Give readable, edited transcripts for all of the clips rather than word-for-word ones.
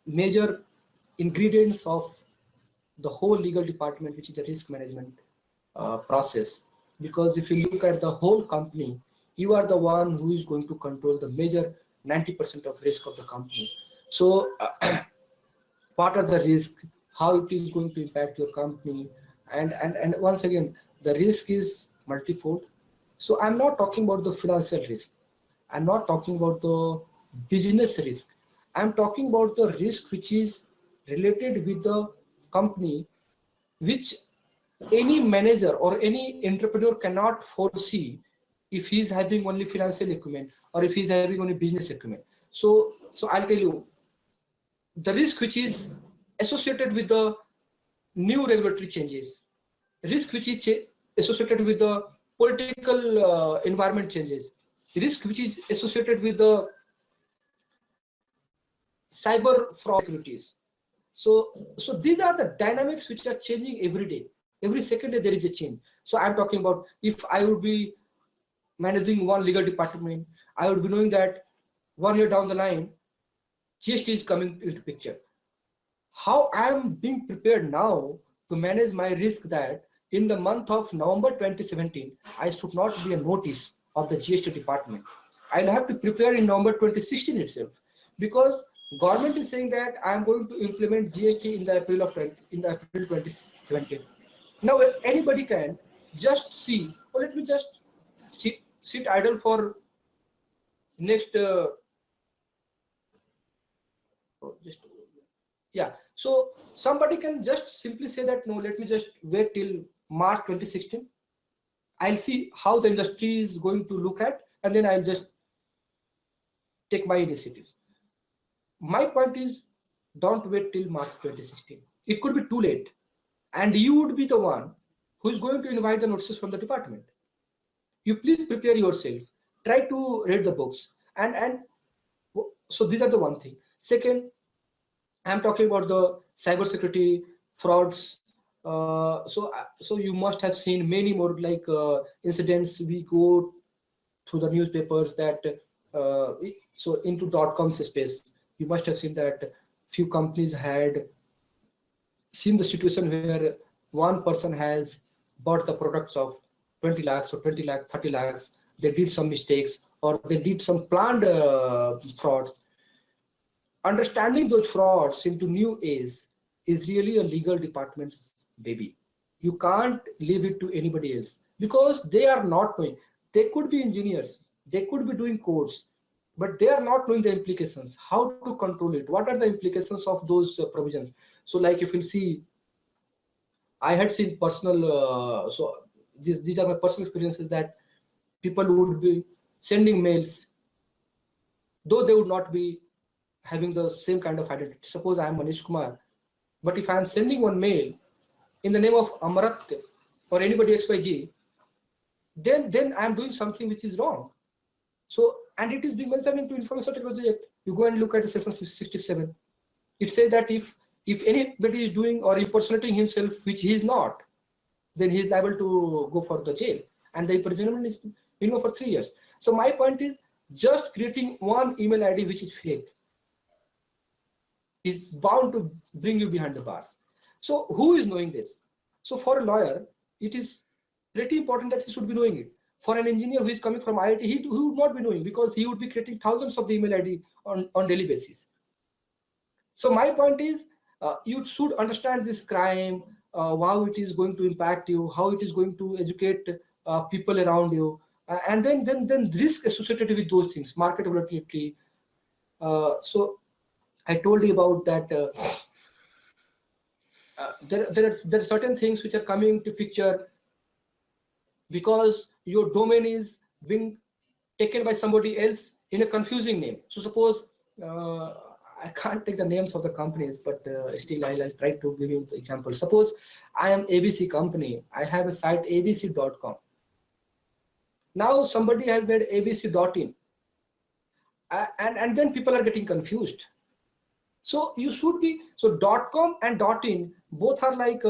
major ingredients of the whole legal department, which is the risk management process. Because if you look at the whole company, you are the one who is going to control the major 90% of risk of the company. So what are the risks, how it is going to impact your company, and once again, the risk is multifold. So I'm not talking about the financial risk, I'm not talking about the business risk, I'm talking about the risk which is related with the company, which any manager or any entrepreneur cannot foresee if he is having only financial acumen or if he is having only business acumen. So I'll tell you the risk which is associated with the new regulatory changes, risk which is associated with the political environment changes, risk which is associated with the cyber fraud securities. So these are the dynamics which are changing every day. Every second day there is a change. So I'm talking about, if I would be managing one legal department, I would be knowing that 1 year down the line, GST is coming into picture. How I am being prepared now to manage my risk that in the month of November 2017, I should not be a notice of the GST department. I'll have to prepare in November 2016 itself, because government is saying that I am going to implement GST in the April 2017. Now anybody can just see, oh, let me just sit idle for next so somebody can just simply say that no, let me just wait till March 2016. I'll see how the industry is going to look at, and then I'll just take my initiatives. My point is, don't wait till March 2016. It could be too late, and you would be the one who is going to invite the notices from the department. You please prepare yourself, try to read the books, and so these are the one thing. Second, I'm talking about the cybersecurity frauds. So you must have seen many more like incidents. We go through the newspapers that so into .com space, you must have seen that few companies had seen the situation where one person has bought the products of 20 lakhs or 20 lakhs, 30 lakhs. They did some mistakes or they did some planned frauds. Understanding those frauds into new age is really a legal department's baby. You can't leave it to anybody else, because they are not knowing. They could be engineers, they could be doing codes, but they are not knowing the implications, how to control it, what are the implications of those provisions. So like if you see, I had seen personal, so these are my personal experiences, that people would be sending mails, though they would not be having the same kind of identity. Suppose I am Manish Kumar, but if I am sending one mail in the name of Amarat or anybody XYG, then I am doing something which is wrong. So, and it is being mentioned into Information Technology Act. You go and look at the section 67. It says that if anybody is doing or impersonating himself, which he is not, then he is liable to go for the jail, and the imprisonment is for 3 years. So my point is, just creating one email ID which is fake is bound to bring you behind the bars. So who is knowing this? So for a lawyer, it is pretty important that he should be knowing it. For an engineer who is coming from IIT, he would not be knowing, because he would be creating thousands of the email ID on daily basis. So my point is, you should understand this crime, how it is going to impact you, how it is going to educate people around you, and then risk associated with those things, market volatility. So I told you about that. There are certain things which are coming to picture because your domain is being taken by somebody else in a confusing name. So suppose I can't take the names of the companies, but still I'll try to give you the example. Suppose I am ABC company. I have a site abc.com. Now somebody has made abc.in, and then people are getting confused. So you should be, so .com and .in both are like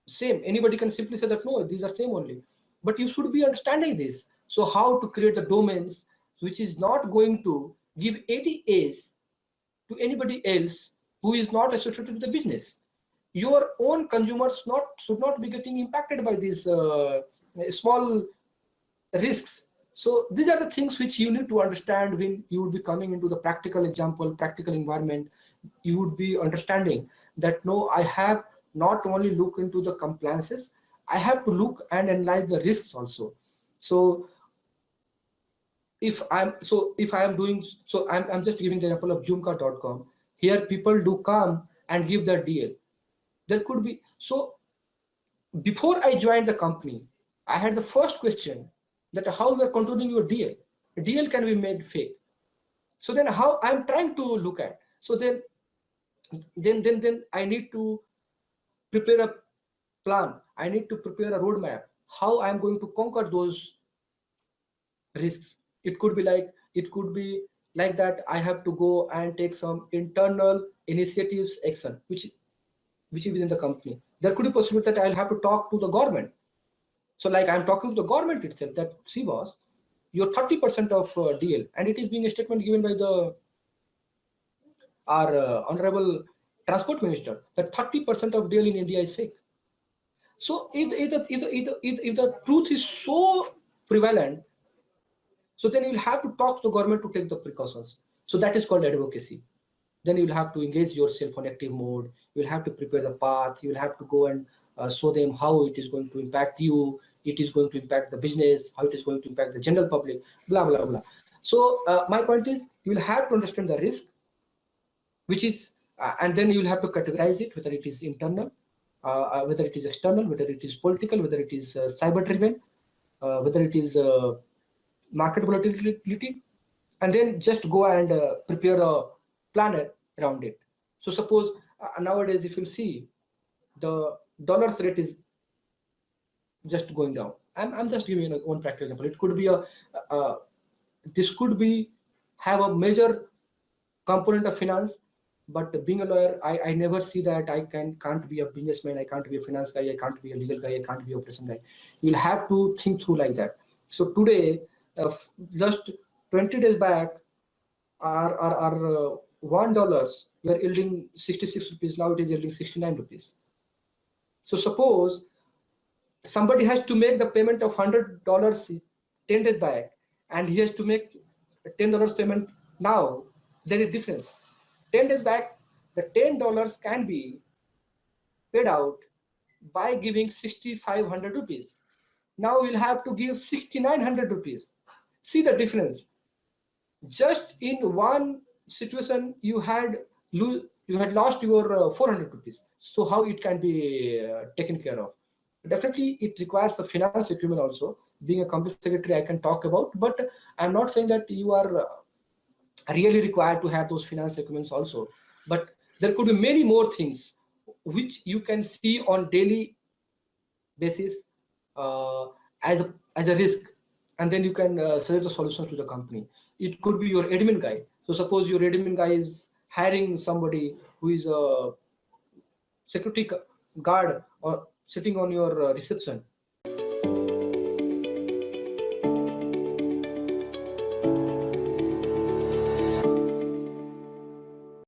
same. Anybody can simply say that no, these are same only, but you should be understanding this. So how to create the domains which is not going to give any age to anybody else who is not associated with the business. Your own consumers should not be getting impacted by these small risks. So these are the things which you need to understand when you would be coming into the practical example, practical environment. You would be understanding that no, I have not only look into the compliances, I have to look and analyze the risks also. So if I'm doing, so I'm just giving the example of Zoomcar.com. Here people do come and give their DL. There could be, so before I joined the company, I had the first question that how you are controlling your DL. DL can be made fake. So then how I'm trying to look at. So then I need to prepare a plan. I need to prepare a roadmap. How I'm going to conquer those risks. It could be like that. I have to go and take some internal initiatives action, which is within the company. There could be possibility that I'll have to talk to the government. So like I'm talking to the government itself that, see boss, your 30% of deal, and it is being a statement given by the our honorable transport minister that 30% of deal in India is fake. So if the truth is so prevalent, so then you'll have to talk to the government to take the precautions. So that is called advocacy. Then you'll have to engage yourself on active mode. You'll have to prepare the path. You'll have to go and show them how it is going to impact you. It is going to impact the business, how it is going to impact the general public, blah, blah, blah. So my point is, you will have to understand the risk, which is, and then you will have to categorize it, whether it is internal, whether it is external, whether it is political, whether it is cyber driven, whether it is market volatility, and then just go and prepare a plan around it. So suppose nowadays, if you see, the dollar's rate is just going down. I'm just giving you one practical example. It could be this could be have a major component of finance, but being a lawyer, I never see that I can't be a businessman, I can't be a finance guy, I can't be a legal guy, I can't be a operation guy. You'll have to think through like that. So today, just 20 days back, our $1 were yielding 66 rupees. Now it is yielding 69 rupees. So suppose somebody has to make the payment of $100 10 days back, and he has to make $10 payment now. There is difference. 10 days back, the $10 can be paid out by giving 6,500 rupees. Now we'll have to give 6,900 rupees. See the difference. Just in one situation, you had lost your 400 rupees. So how it can be taken care of? Definitely, it requires a finance acumen also. Being a company secretary, I can talk about, but I'm not saying that you are really required to have those finance documents also. But there could be many more things which you can see on daily basis as a risk, and then you can suggest the solutions to the company. It could be your admin guy. So suppose your admin guy is hiring somebody who is a security guard or sitting on your reception.